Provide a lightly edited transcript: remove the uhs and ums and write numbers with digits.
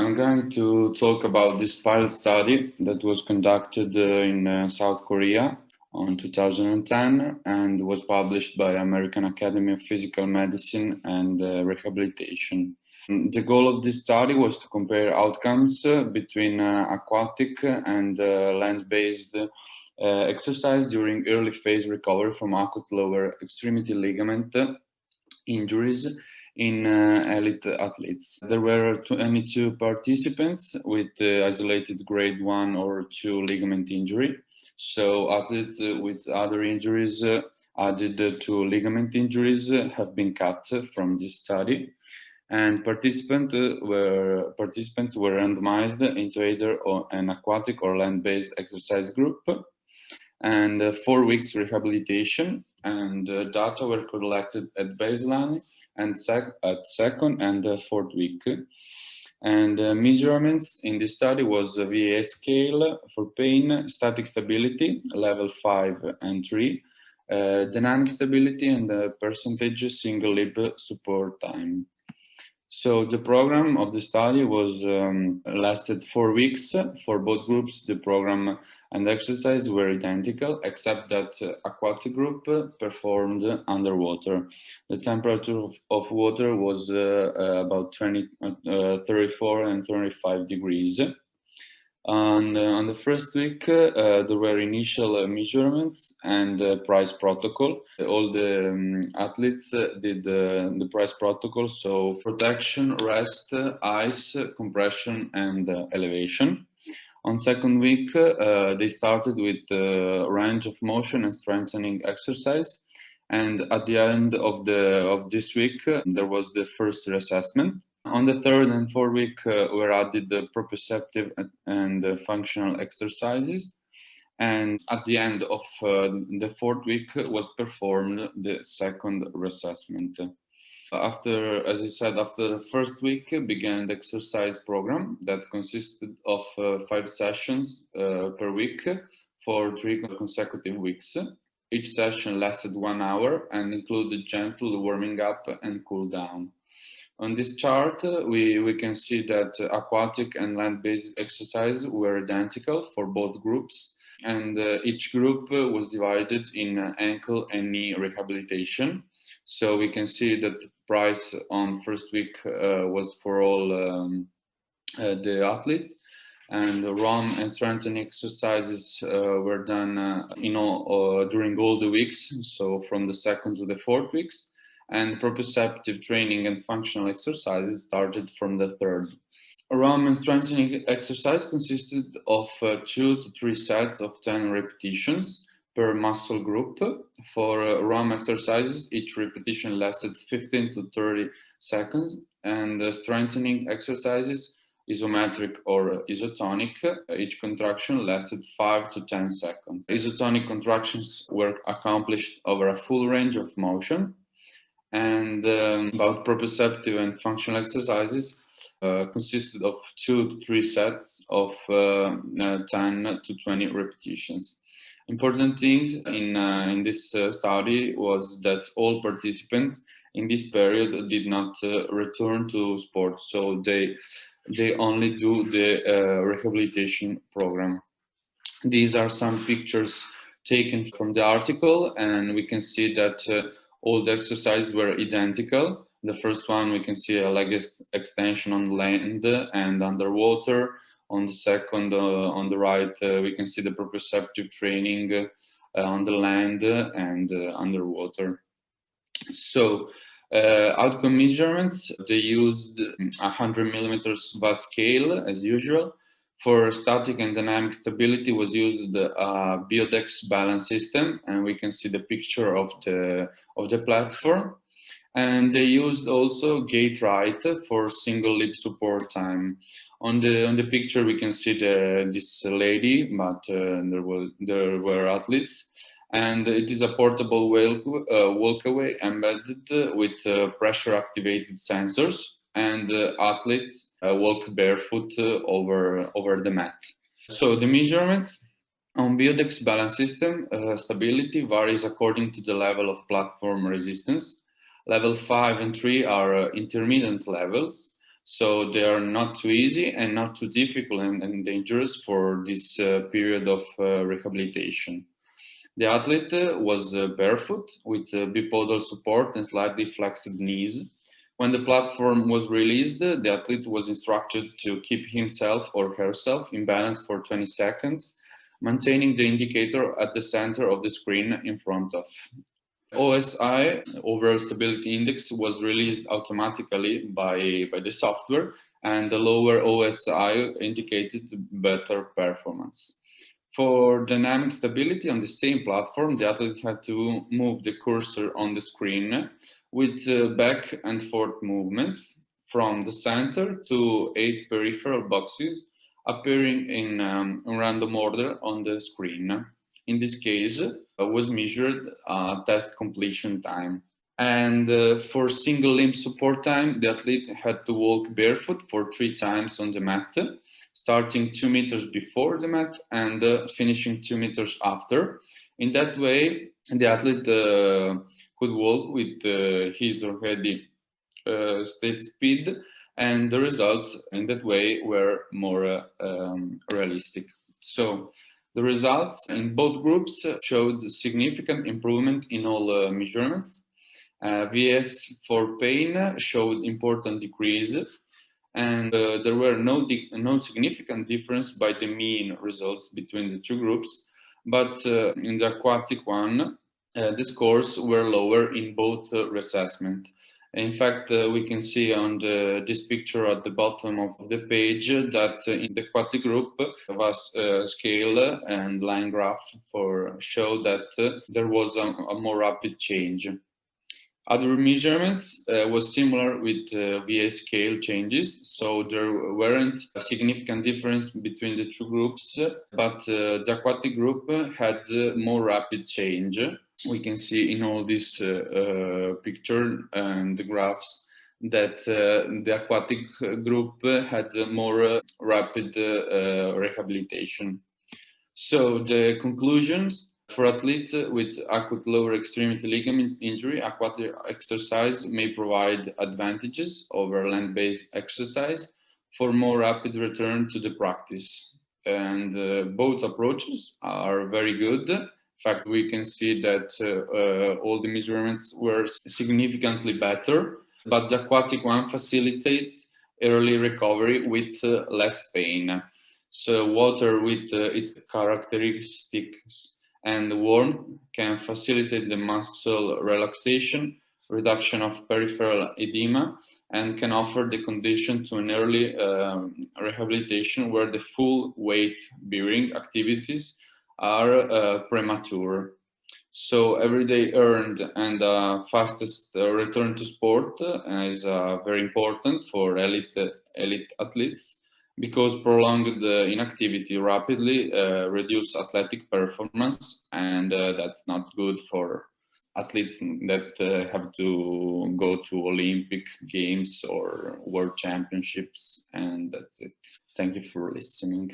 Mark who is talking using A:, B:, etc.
A: I'm going to talk about this pilot study that was conducted in South Korea on 2010 and was published by American Academy of Physical Medicine and Rehabilitation. The goal of this study was to compare outcomes between aquatic and land-based exercise during early phase recovery from acute lower extremity ligament injuries in elite athletes. There were 22 participants with isolated grade 1 or 2 ligament injury. So athletes with other injuries added to ligament injuries have been cut from this study. And participants were randomized into either an aquatic or land-based exercise group, and 4 weeks rehabilitation, and data were collected at baseline and at second and fourth week. And measurements in this study was a VA scale for pain, static stability, level 5 and 3, dynamic stability, and percentage single limb support time. So the program of the study was lasted 4 weeks. For both groups, the program and exercise were identical, except that aquatic group performed underwater. The temperature of water was about 34 and 25 degrees. On the first week, there were initial measurements and price protocol. All the athletes did the price protocol, so protection, rest, ice, compression, and elevation. On second week, they started with range of motion and strengthening exercise. And at the end of this week, there was the first reassessment. On the third and fourth week were added the proprioceptive and functional exercises. And at the end of the fourth week was performed the second reassessment. As I said, after the first week began the exercise program that consisted of 5 sessions per week for 3 consecutive weeks. Each session lasted 1 hour and included gentle warming up and cool down. On this chart, we can see that aquatic and land-based exercise were identical for both groups, and each group was divided in ankle and knee rehabilitation. So we can see that the price on first week was for all the athlete, and the ROM and strengthening exercises were done during all the weeks, so from the second to the fourth weeks. And proprioceptive training and functional exercises started from the third. ROM and strengthening exercise consisted of 2 to 3 sets of 10 repetitions per muscle group. For ROM exercises, each repetition lasted 15 to 30 seconds, and strengthening exercises, isometric or isotonic, each contraction lasted 5 to 10 seconds. Isotonic contractions were accomplished over a full range of motion. And about proprioceptive and functional exercises consisted of 2 to 3 sets of 10 to 20 repetitions. Important things in this study was that all participants in this period did not return to sports, so they only do the rehabilitation program. These are some pictures taken from the article, and we can see that all the exercises were identical. The first one, we can see a leg extension on land and underwater. On the second, on the right, we can see the proprioceptive training on the land and underwater. So, outcome measurements, they used 100 millimeters VAS scale as usual. For static and dynamic stability was used the Biodex balance system, and we can see the picture of the platform. And they used also gait right for single limb support time. On the picture we can see this lady, but there were athletes, and it is a portable walkaway embedded with pressure activated sensors, and athletes walk barefoot over the mat. So the measurements on Biodex balance system stability varies according to the level of platform resistance. Level 5 and 3 are intermediate levels. So they are not too easy and not too difficult and dangerous for this period of rehabilitation. The athlete was barefoot with bipodal support and slightly flexed knees. When the platform was released, the athlete was instructed to keep himself or herself in balance for 20 seconds, maintaining the indicator at the center of the screen in front of. OSI, overall stability index, was released automatically by the software, and the lower OSI indicated better performance. For dynamic stability on the same platform, the athlete had to move the cursor on the screen with back and forth movements from the center to 8 peripheral boxes appearing in random order on the screen. In this case, was measured test completion time. And for single limb support time, the athlete had to walk barefoot for 3 times on the mat, starting 2 meters before the mat and finishing 2 meters after. In that way, the athlete could walk with his or her state speed, and the results in that way were more realistic. So the results in both groups showed significant improvement in all measurements. VS for pain showed important decrease, and there were no significant difference by the mean results between the two groups, but in the aquatic one, the scores were lower in both reassessment. In fact, we can see on this picture at the bottom of the page that in the aquatic group was a scale and line graph for show that there was a more rapid change. Other measurements was similar with VA scale changes, so there weren't a significant difference between the two groups, but the aquatic group had more rapid change. We can see in all this picture and the graphs that the aquatic group had more rapid rehabilitation. So the conclusions: for athletes with acute lower extremity ligament injury, aquatic exercise may provide advantages over land-based exercise for more rapid return to the practice. And both approaches are very good. In fact, we can see that all the measurements were significantly better, but the aquatic one facilitates early recovery with less pain. So water with its characteristics and warmth can facilitate the muscle relaxation, reduction of peripheral edema, and can offer the condition to an early rehabilitation where the full weight bearing activities are premature. So everyday earned and fastest return to sport is very important for elite athletes, because prolonged inactivity rapidly reduces athletic performance, and that's not good for athletes that have to go to Olympic Games or World Championships. And that's it. Thank you for listening.